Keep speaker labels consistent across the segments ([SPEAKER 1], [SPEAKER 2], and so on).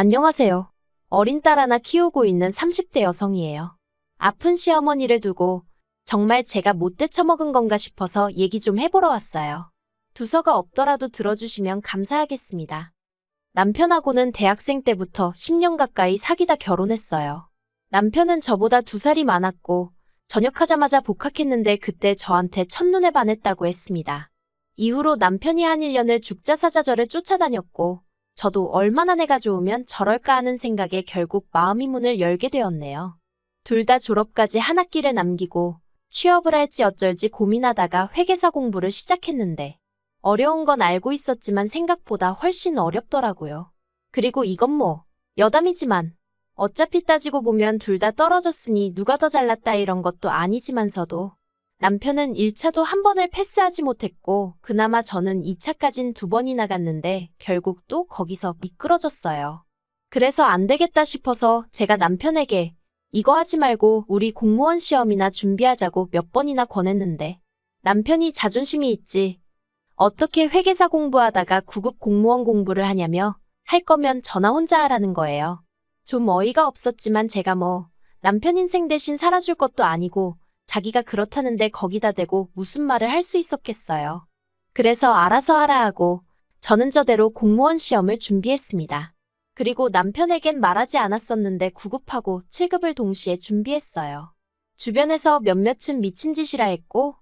[SPEAKER 1] 안녕하세요. 어린 딸 하나 키우고 있는 30대 여성이에요. 아픈 시어머니를 두고 정말 제가 못돼 처먹은 건가 싶어서 얘기 좀 해보러 왔어요. 두서가 없더라도 들어주시면 감사하겠습니다. 남편하고는 대학생 때부터 10년 가까이 사귀다 결혼했어요. 남편은 저보다 2살이 많았고 전역하자마자 복학했는데 그때 저한테 첫눈에 반했다고 했습니다. 이후로 남편이 한 1년을 죽자사자 저를 쫓아다녔고 저도 얼마나 내가 좋으면 저럴까 하는 생각에 결국 마음이 문을 열게 되었네요. 둘 다 졸업까지 한 학기를 남기고 취업을 할지 어쩔지 고민하다가 회계사 공부를 시작했는데 어려운 건 알고 있었지만 생각보다 훨씬 어렵더라고요. 그리고 이건 뭐 여담이지만 어차피 따지고 보면 둘 다 떨어졌으니 누가 더 잘났다 이런 것도 아니지만서도 남편은 1차도 한 번을 패스하지 못했고 그나마 저는 2차까진 2번이나 갔는데 결국 또 거기서 미끄러졌어요. 그래서 안 되겠다 싶어서 제가 남편에게 이거 하지 말고 우리 공무원 시험이나 준비하자고 몇 번이나 권했는데 남편이 자존심이 있지. 어떻게 회계사 공부하다가 9급 공무원 공부를 하냐며 할 거면 전화 혼자 하라는 거예요. 좀 어이가 없었지만 제가 뭐 남편 인생 대신 살아줄 것도 아니고 자기가 그렇다는데 거기다 대고 무슨 말을 할 수 있었겠어요. 그래서 알아서 하라 하고 저는 저대로 공무원 시험을 준비했습니다. 그리고 남편에겐 말하지 않았었는데 9급하고 7급을 동시에 준비했어요. 주변에서 몇몇은 미친 짓이라 했고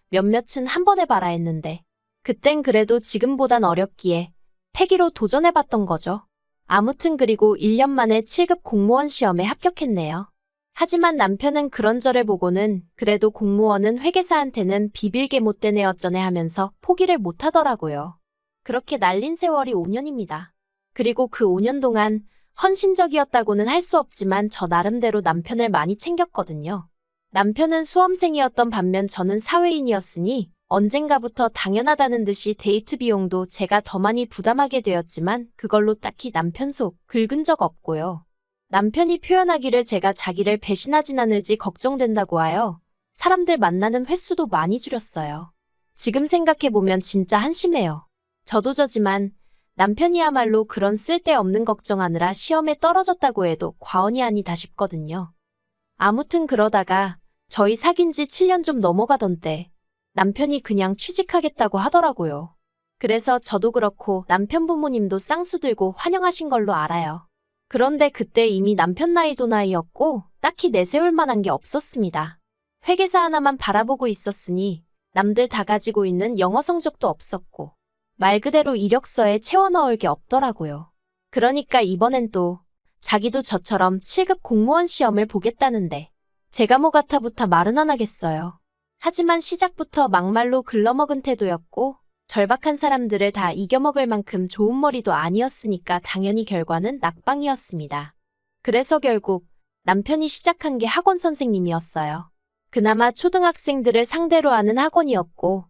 [SPEAKER 1] 몇몇은 한 번에 봐라 했는데 그땐 그래도 지금보단 어렵기에 패기로 도전해봤던 거죠. 아무튼 그리고 1년 만에 7급 공무원 시험에 합격했네요. 하지만 남편은 그런 저를 보고는 그래도 공무원은 회계사한테는 비빌게 못된 애 어쩌네 하면서 포기를 못하더라고요. 그렇게 날린 세월이 5년입니다. 그리고 그 5년 동안 헌신적이었다고는 할 수 없지만 저 나름대로 남편을 많이 챙겼거든요. 남편은 수험생이었던 반면 저는 사회인이었으니 언젠가부터 당연하다는 듯이 데이트 비용도 제가 더 많이 부담하게 되었지만 그걸로 딱히 남편 속 긁은 적 없고요. 남편이 표현하기를 제가 자기를 배신하진 않을지 걱정된다고 하여 사람들 만나는 횟수도 많이 줄였어요. 지금 생각해보면 진짜 한심해요. 저도 저지만 남편이야말로 그런 쓸데없는 걱정하느라 시험에 떨어졌다고 해도 과언이 아니다 싶거든요. 아무튼 그러다가 저희 사귄 지 7년 좀 넘어가던 때 남편이 그냥 취직하겠다고 하더라고요. 그래서 저도 그렇고 남편 부모님도 쌍수 들고 환영하신 걸로 알아요. 그런데 그때 이미 남편 나이도 나이였고 딱히 내세울 만한 게 없었습니다. 회계사 하나만 바라보고 있었으니 남들 다 가지고 있는 영어 성적도 없었고 말 그대로 이력서에 채워 넣을 게 없더라고요. 그러니까 이번엔 또 자기도 저처럼 7급 공무원 시험을 보겠다는데 제가 뭐 같아부터 말은 안 하겠어요. 하지만 시작부터 막말로 글러먹은 태도였고 절박한 사람들을 다 이겨먹을 만큼 좋은 머리도 아니었으니까 당연히 결과는 낙방이었습니다. 그래서 결국 남편이 시작한 게 학원 선생님이었어요. 그나마 초등학생들을 상대로 하는 학원이었고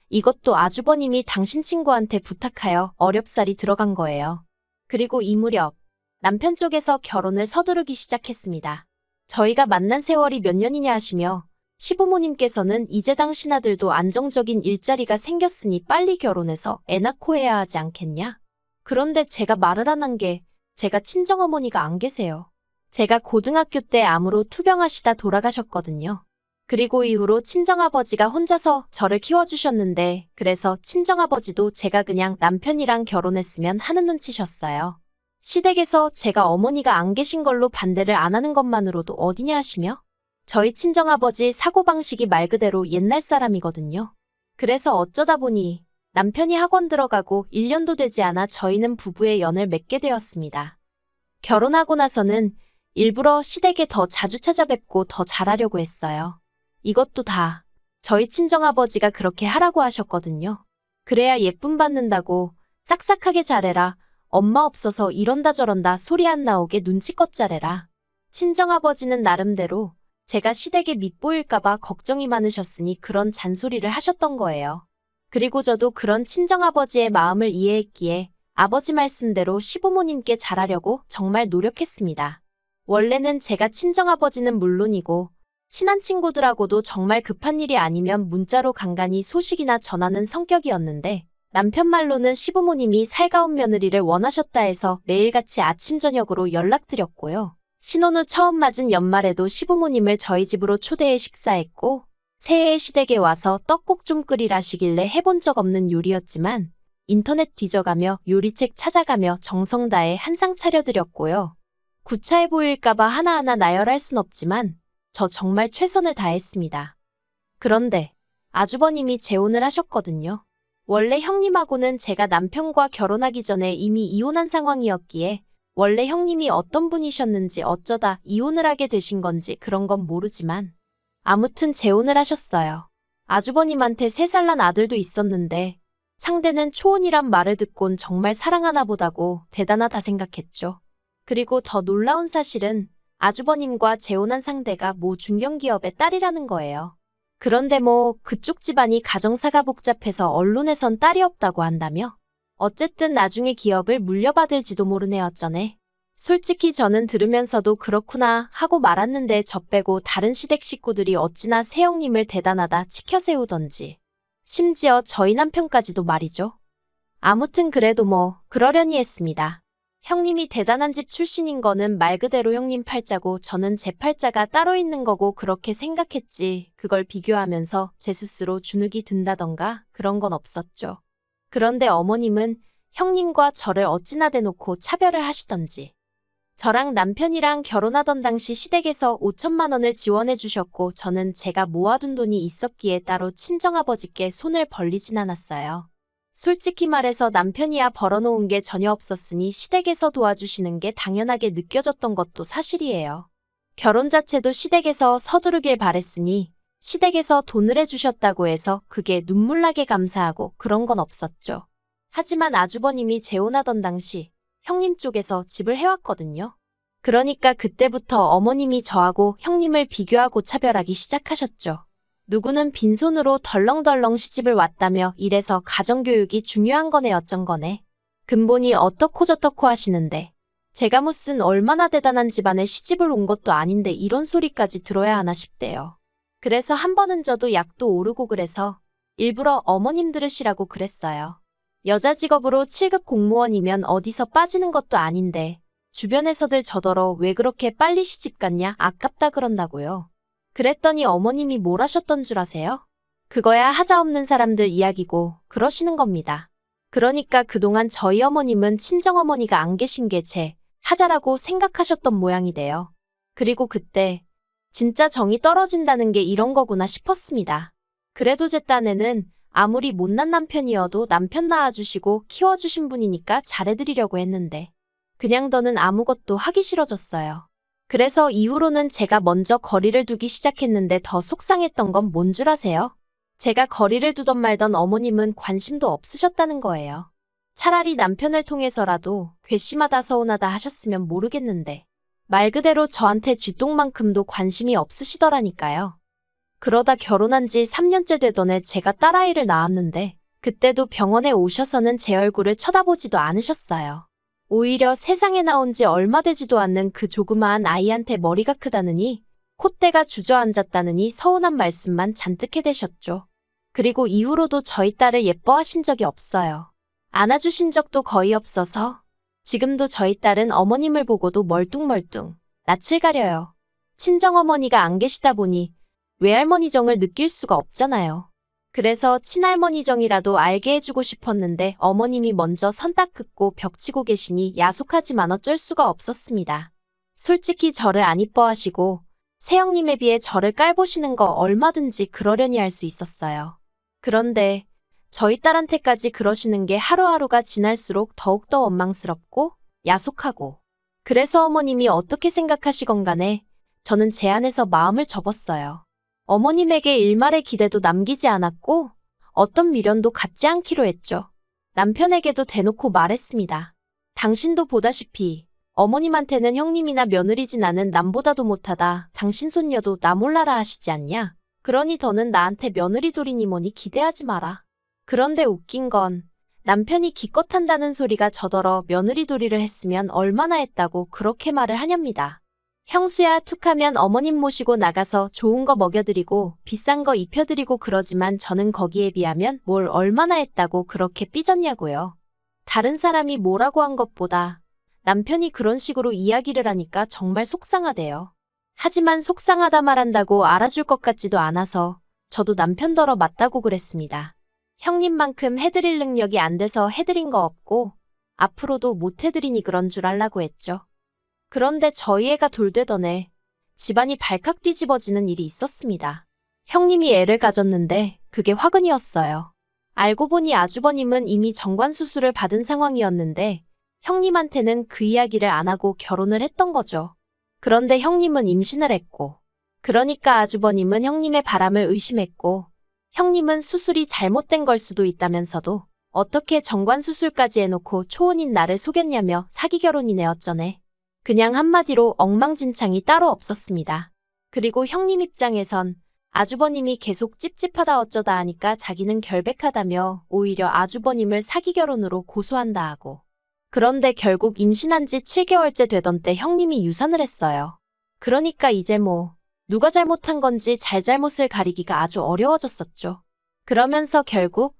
[SPEAKER 1] 이것도 아주버님이 당신 친구한테 부탁하여 어렵사리 들어간 거예요. 그리고 이 무렵 남편 쪽에서 결혼을 서두르기 시작했습니다. 저희가 만난 세월이 몇 년이냐 하시며 시부모님께서는 이제 당신 아들도 안정적인 일자리가 생겼으니 빨리 결혼해서 애 낳고 해야 하지 않겠냐? 그런데 제가 말을 안 한 게 제가 친정어머니가 안 계세요. 제가 고등학교 때 암으로 투병하시다 돌아가셨거든요. 그리고 이후로 친정아버지가 혼자서 저를 키워주셨는데 그래서 친정아버지도 제가 그냥 남편이랑 결혼했으면 하는 눈치셨어요. 시댁에서 제가 어머니가 안 계신 걸로 반대를 안 하는 것만으로도 어디냐 하시며 저희 친정아버지 사고방식이 말 그대로 옛날 사람이거든요. 그래서 어쩌다 보니 남편이 학원 들어가고 1년도 되지 않아 저희는 부부의 연을 맺게 되었습니다. 결혼하고 나서는 일부러 시댁에 더 자주 찾아뵙고 더 잘하려고 했어요. 이것도 다 저희 친정아버지가 그렇게 하라고 하셨거든요. 그래야 예쁨 받는다고 싹싹하게 잘해라. 엄마 없어서 이런다 저런다 소리 안 나오게 눈치껏 잘해라. 친정아버지는 나름대로 제가 시댁에 밉보일까봐 걱정이 많으셨으니 그런 잔소리를 하셨던 거예요. 그리고 저도 그런 친정아버지의 마음을 이해했기에 아버지 말씀대로 시부모님께 잘하려고 정말 노력했습니다. 원래는 제가 친정아버지는 물론이고 친한 친구들하고도 정말 급한 일이 아니면 문자로 간간히 소식이나 전하는 성격이었는데 남편 말로는 시부모님이 살가운 며느리를 원하셨다 해서 매일같이 아침 저녁으로 연락드렸고요. 신혼 후 처음 맞은 연말에도 시부모님을 저희 집으로 초대해 식사했고, 새해에 시댁에 와서 떡국 좀 끓이라시길래 해본 적 없는 요리였지만 인터넷 뒤져가며 요리책 찾아가며 정성 다해 한상 차려드렸고요. 구차해 보일까봐 하나하나 나열할 순 없지만 저 정말 최선을 다했습니다. 그런데 아주버님이 재혼을 하셨거든요. 원래 형님하고는 제가 남편과 결혼하기 전에 이미 이혼한 상황이었기에 원래 형님이 어떤 분이셨는지 어쩌다 이혼을 하게 되신 건지 그런 건 모르지만 아무튼 재혼을 하셨어요. 아주버님한테 3살 난 아들도 있었는데 상대는 초혼이란 말을 듣곤 정말 사랑하나 보다고 대단하다 생각했죠. 그리고 더 놀라운 사실은 아주버님과 재혼한 상대가 모 중견기업의 딸이라는 거예요. 그런데 뭐 그쪽 집안이 가정사가 복잡해서 언론에선 딸이 없다고 한다며? 어쨌든 나중에 기업을 물려받을지도 모르네 어쩌네. 솔직히 저는 들으면서도 그렇구나 하고 말았는데 저 빼고 다른 시댁 식구들이 어찌나 새형님을 대단하다 치켜세우던지. 심지어 저희 남편까지도 말이죠. 아무튼 그래도 뭐 그러려니 했습니다. 형님이 대단한 집 출신인 거는 말 그대로 형님 팔자고 저는 제 팔자가 따로 있는 거고 그렇게 생각했지. 그걸 비교하면서 제 스스로 주눅이 든다던가 그런 건 없었죠. 그런데 어머님은 형님과 저를 어찌나 대놓고 차별을 하시던지. 저랑 남편이랑 결혼하던 당시 시댁에서 5천만 원을 지원해 주셨고 저는 제가 모아둔 돈이 있었기에 따로 친정아버지께 손을 벌리진 않았어요. 솔직히 말해서 남편이야 벌어놓은 게 전혀 없었으니 시댁에서 도와주시는 게 당연하게 느껴졌던 것도 사실이에요. 결혼 자체도 시댁에서 서두르길 바랬으니 시댁에서 돈을 해주셨다고 해서 그게 눈물나게 감사하고 그런 건 없었죠. 하지만 아주버님이 재혼하던 당시 형님 쪽에서 집을 해왔거든요. 그러니까 그때부터 어머님이 저하고 형님을 비교하고 차별하기 시작하셨죠. 누구는 빈손으로 덜렁덜렁 시집을 왔다며 이래서 가정교육이 중요한 거네 어쩐 거네. 근본이 어떻고 저떻고 하시는데 제가 무슨 얼마나 대단한 집안에 시집을 온 것도 아닌데 이런 소리까지 들어야 하나 싶대요. 그래서 한 번은 저도 약도 오르고 그래서 일부러 어머님 들으시라고 그랬어요. 여자 직업으로 7급 공무원이면 어디서 빠지는 것도 아닌데 주변에서들 저더러 왜 그렇게 빨리 시집 갔냐 아깝다 그런다고요. 그랬더니 어머님이 뭘 하셨던 줄 아세요? 그거야 하자 없는 사람들 이야기고 그러시는 겁니다. 그러니까 그동안 저희 어머님은 친정어머니가 안 계신 게 제 하자라고 생각하셨던 모양이 돼요. 그리고 그때 진짜 정이 떨어진다는 게 이런 거구나 싶었습니다. 그래도 제 딴에는 아무리 못난 남편이어도 남편 낳아주시고 키워주신 분이니까 잘해드리려고 했는데 그냥 더는 아무것도 하기 싫어졌어요. 그래서 이후로는 제가 먼저 거리를 두기 시작했는데 더 속상했던 건 뭔 줄 아세요? 제가 거리를 두던 말던 어머님은 관심도 없으셨다는 거예요. 차라리 남편을 통해서라도 괘씸하다 서운하다 하셨으면 모르겠는데 말 그대로 저한테 쥐똥만큼도 관심이 없으시더라니까요. 그러다 결혼한 지 3년째 되던 해 제가 딸아이를 낳았는데 그때도 병원에 오셔서는 제 얼굴을 쳐다보지도 않으셨어요. 오히려 세상에 나온 지 얼마 되지도 않는 그 조그마한 아이한테 머리가 크다느니 콧대가 주저앉았다느니 서운한 말씀만 잔뜩 해대셨죠. 그리고 이후로도 저희 딸을 예뻐하신 적이 없어요. 안아주신 적도 거의 없어서 지금도 저희 딸은 어머님을 보고도 멀뚱멀뚱 낯을 가려요. 친정어머니가 안 계시다 보니 외할머니 정을 느낄 수가 없잖아요. 그래서 친할머니 정이라도 알게 해주고 싶었는데 어머님이 먼저 선 딱 긋고 벽치고 계시니 야속하지만 어쩔 수가 없었습니다. 솔직히 저를 안 이뻐하시고 새형님에 비해 저를 깔보시는 거 얼마든지 그러려니 할 수 있었어요. 그런데 저희 딸한테까지 그러시는 게 하루하루가 지날수록 더욱더 원망스럽고 야속하고 그래서 어머님이 어떻게 생각하시건 간에 저는 제 안에서 마음을 접었어요. 어머님에게 일말의 기대도 남기지 않았고 어떤 미련도 갖지 않기로 했죠. 남편에게도 대놓고 말했습니다. 당신도 보다시피 어머님한테는 형님이나 며느리진 않은 남보다도 못하다. 당신 손녀도 나 몰라라 하시지 않냐? 그러니 더는 나한테 며느리 돌이니 뭐니 기대하지 마라. 그런데 웃긴 건 남편이 기껏 한다는 소리가 저더러 며느리 도리를 했으면 얼마나 했다고 그렇게 말을 하렵니다. 형수야 툭하면 어머님 모시고 나가서 좋은 거 먹여드리고 비싼 거 입혀드리고 그러지만 저는 거기에 비하면 뭘 얼마나 했다고 그렇게 삐졌냐고요. 다른 사람이 뭐라고 한 것보다 남편이 그런 식으로 이야기를 하니까 정말 속상하대요. 하지만 속상하다 말한다고 알아줄 것 같지도 않아서 저도 남편더러 맞다고 그랬습니다. 형님만큼 해드릴 능력이 안 돼서 해드린 거 없고 앞으로도 못 해드리니 그런 줄 알라고 했죠. 그런데 저희 애가 돌되던 해 집안이 발칵 뒤집어지는 일이 있었습니다. 형님이 애를 가졌는데 그게 화근이었어요. 알고 보니 아주버님은 이미 정관수술을 받은 상황이었는데 형님한테는 그 이야기를 안 하고 결혼을 했던 거죠. 그런데 형님은 임신을 했고 그러니까 아주버님은 형님의 바람을 의심했고 형님은 수술이 잘못된 걸 수도 있다면서도 어떻게 정관수술까지 해놓고 초혼인 나를 속였냐며 사기 결혼이네 어쩌네. 그냥 한마디로 엉망진창이 따로 없었습니다. 그리고 형님 입장에선 아주버님이 계속 찝찝하다 어쩌다 하니까 자기는 결백하다며 오히려 아주버님을 사기 결혼으로 고소한다 하고. 그런데 결국 임신한 지 7개월째 되던 때 형님이 유산을 했어요. 그러니까 이제 뭐 누가 잘못한 건지 잘잘못을 가리기가 아주 어려워졌었죠. 그러면서 결국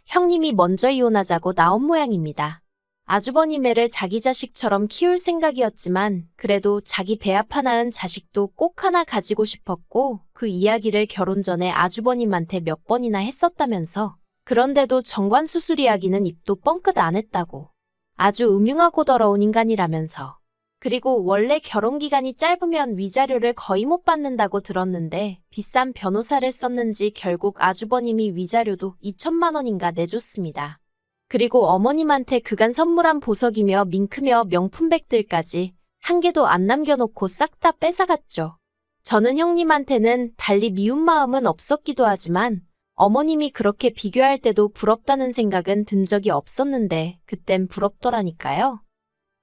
[SPEAKER 1] 형님이 먼저 이혼하자고 나온 모양입니다. 아주버님 애를 자기 자식처럼 키울 생각이었지만 그래도 자기 배아파 낳은 자식도 꼭 하나 가지고 싶었고 그 이야기를 결혼 전에 아주버님한테 몇 번이나 했었다면서 그런데도 정관수술 이야기는 입도 뻥끗 안 했다고. 아주 음흉하고 더러운 인간이라면서. 그리고 원래 결혼 기간이 짧으면 위자료를 거의 못 받는다고 들었는데 비싼 변호사를 썼는지 결국 아주버님이 위자료도 2천만 원인가 내줬습니다. 그리고 어머님한테 그간 선물한 보석이며 밍크며 명품백들까지 한 개도 안 남겨놓고 싹 다 뺏어갔죠. 저는 형님한테는 달리 미운 마음은 없었기도 하지만 어머님이 그렇게 비교할 때도 부럽다는 생각은 든 적이 없었는데 그땐 부럽더라니까요.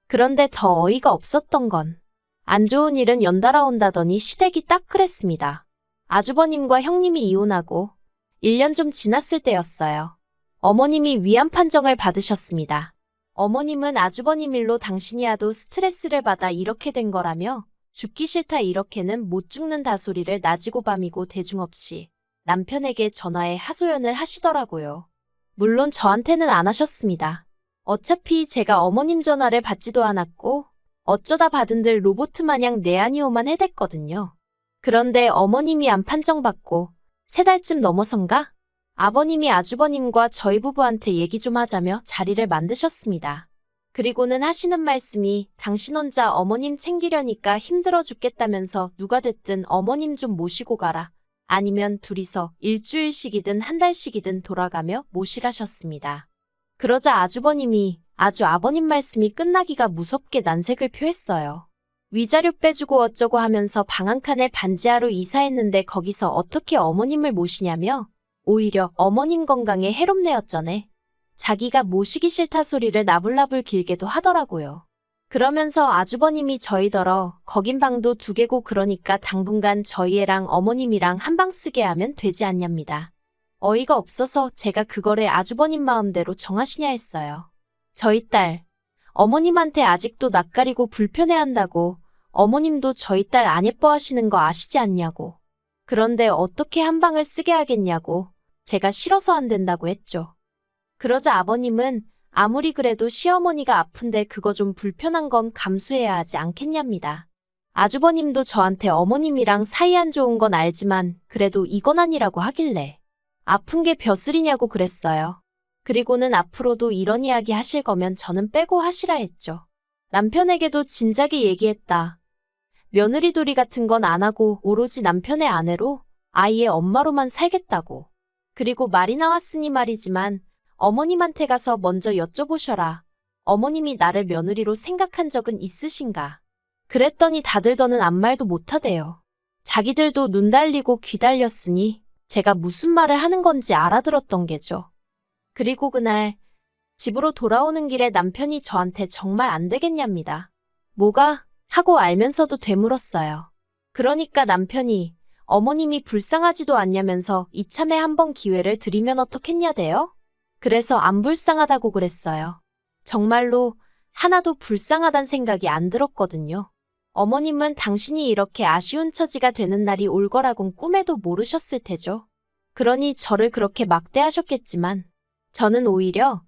[SPEAKER 1] 그런데 더 어이가 없었던 건 안 좋은 일은 연달아 온다더니 시댁이 딱 그랬습니다. 아주버님과 형님이 이혼하고 1년 좀 지났을 때였어요. 어머님이 위암 판정을 받으셨습니다. 어머님은 아주버님 일로 당신이 하도 스트레스를 받아 이렇게 된 거라며 죽기 싫다 이렇게는 못 죽는다 소리를 낮이고 밤이고 대중 없이 남편에게 전화해 하소연을 하시더라고요. 물론 저한테는 안 하셨습니다. 어차피 제가 어머님 전화를 받지도 않았고 어쩌다 받은들 로보트 마냥 네 아니오만 해댔거든요. 그런데 어머님이 암 판정받고 3달쯤 넘어선가? 아버님이 아주버님과 저희 부부한테 얘기 좀 하자며 자리를 만드셨습니다. 그리고는 하시는 말씀이 당신 혼자 어머님 챙기려니까 힘들어 죽겠다면서 누가 됐든 어머님 좀 모시고 가라. 아니면 둘이서 일주일씩이든 한 달씩이든 돌아가며 모시라셨습니다. 그러자 아주버님이 아주 아버님 말씀이 끝나기가 무섭게 난색을 표했어요. 위자료 빼주고 어쩌고 하면서 방 한 칸에 반지하로 이사했는데 거기서 어떻게 어머님을 모시냐며 오히려 어머님 건강에 해롭네 어쩌네. 자기가 모시기 싫다 소리를 나불나불 길게도 하더라고요. 그러면서 아주버님이 저희더러 거긴 방도 2개고 그러니까 당분간 저희 애랑 어머님이랑 한 방 쓰게 하면 되지 않냐입니다. 어이가 없어서 제가 그거를 아주버님 마음대로 정하시냐 했어요. 저희 딸, 어머님한테 아직도 낯가리고 불편해한다고 어머님도 저희 딸 안 예뻐하시는 거 아시지 않냐고. 그런데 어떻게 한 방을 쓰게 하겠냐고 제가 싫어서 안 된다고 했죠. 그러자 아버님은 아무리 그래도 시어머니가 아픈데 그거 좀 불편한 건 감수해야 하지 않겠냐입니다. 아주버님도 저한테 어머님이랑 사이 안 좋은 건 알지만 그래도 이건 아니라고 하길래 아픈 게 벼슬이냐고 그랬어요. 그리고는 앞으로도 이런 이야기 하실 거면 저는 빼고 하시라 했죠. 남편에게도 진작에 얘기했다. 며느리돌이 같은 건 안 하고 오로지 남편의 아내로 아이의 엄마로만 살겠다고. 그리고 말이 나왔으니 말이지만 어머님한테 가서 먼저 여쭤보셔라. 어머님이 나를 며느리로 생각한 적은 있으신가? 그랬더니 다들 더는 아무 말도 못하대요. 자기들도 눈 달리고 귀 달렸으니 제가 무슨 말을 하는 건지 알아들었던 게죠. 그리고 그날 집으로 돌아오는 길에 남편이 저한테 정말 안 되겠냐입니다. 뭐가? 하고 알면서도 되물었어요. 그러니까 남편이 어머님이 불쌍하지도 않냐면서 이참에 한번 기회를 드리면 어떻겠냐대요? 그래서 안 불쌍하다고 그랬어요. 정말로 하나도 불쌍하단 생각이 안 들었거든요. 어머님은 당신이 이렇게 아쉬운 처지가 되는 날이 올 거라곤 꿈에도 모르셨을 테죠. 그러니 저를 그렇게 막대하셨겠지만 저는 오히려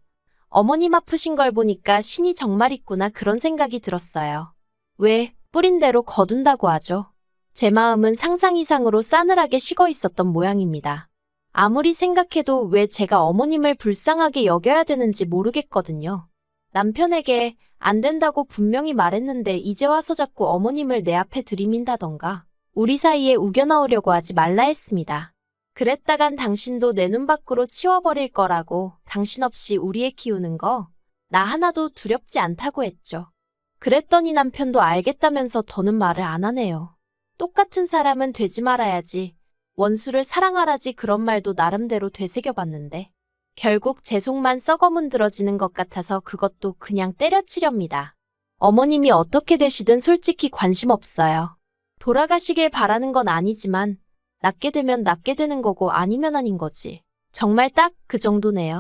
[SPEAKER 1] 어머님 아프신 걸 보니까 신이 정말 있구나 그런 생각이 들었어요. 왜 뿌린 대로 거둔다고 하죠. 제 마음은 상상 이상으로 싸늘하게 식어 있었던 모양입니다. 아무리 생각해도 왜 제가 어머님을 불쌍하게 여겨야 되는지 모르겠거든요. 남편에게 안 된다고 분명히 말했는데 이제 와서 자꾸 어머님을 내 앞에 들이민다던가 우리 사이에 우겨넣으려고 하지 말라 했습니다. 그랬다간 당신도 내 눈 밖으로 치워버릴 거라고 당신 없이 우리 애 키우는 거 나 하나도 두렵지 않다고 했죠. 그랬더니 남편도 알겠다면서 더는 말을 안 하네요. 똑같은 사람은 되지 말아야지. 원수를 사랑하라지 그런 말도 나름대로 되새겨봤는데 결국 제 속만 썩어 문드러지는 것 같아서 그것도 그냥 때려치렵니다. 어머님이 어떻게 되시든 솔직히 관심 없어요. 돌아가시길 바라는 건 아니지만 낫게 되면 낫게 되는 거고 아니면 아닌 거지. 정말 딱 그 정도네요.